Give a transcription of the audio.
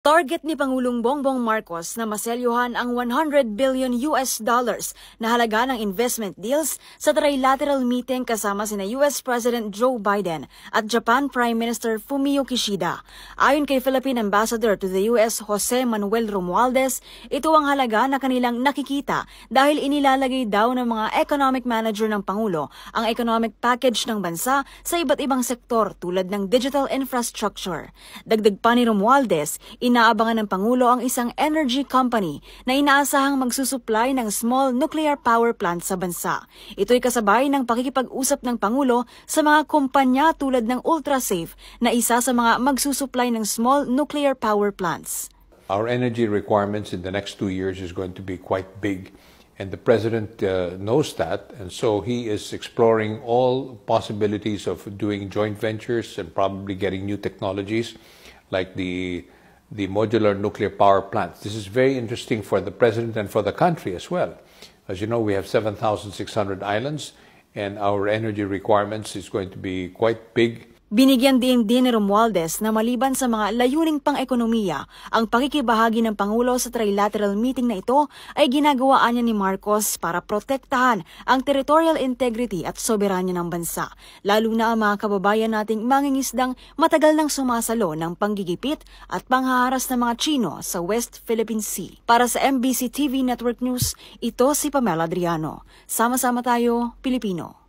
Target ni Pangulong Bongbong Marcos na maselyuhan ang $100 billion na halaga ng investment deals sa trilateral meeting kasama sina US President Joe Biden at Japan Prime Minister Fumio Kishida. Ayon kay Philippine Ambassador to the US Jose Manuel Romualdez, ito ang halaga na kanilang nakikita dahil inilalagay daw ng mga economic manager ng Pangulo ang economic package ng bansa sa iba't ibang sektor tulad ng digital infrastructure. Dagdag pa ni Romualdez, inaabangan ng Pangulo ang isang energy company na inaasahang magsusupply ng small nuclear power plant sa bansa. Ito'y kasabay ng pakikipag-usap ng Pangulo sa mga kumpanya tulad ng Ultrasafe na isa sa mga magsusupply ng small nuclear power plants. Our energy requirements in the next 2 years is going to be quite big, and the President knows that, and so he is exploring all possibilities of doing joint ventures and probably getting new technologies like the modular nuclear power plants. This is very interesting for the President and for the country as well. As you know, we have 7,600 islands, and our energy requirements is going to be quite big. Binigyan din ni Romualdez na maliban sa mga layuning pang-ekonomiya, ang pakikibahagi ng Pangulo sa trilateral meeting na ito ay ginagawaan niya ni Marcos para protektahan ang territorial integrity at soberanya ng bansa, lalo na ang mga kababayan nating mangingisdang matagal nang sumasalo ng panggigipit at panghaharas ng mga Chino sa West Philippine Sea. Para sa MBC TV Network News, ito si Pamela Adriano. Sama-sama tayo, Pilipino.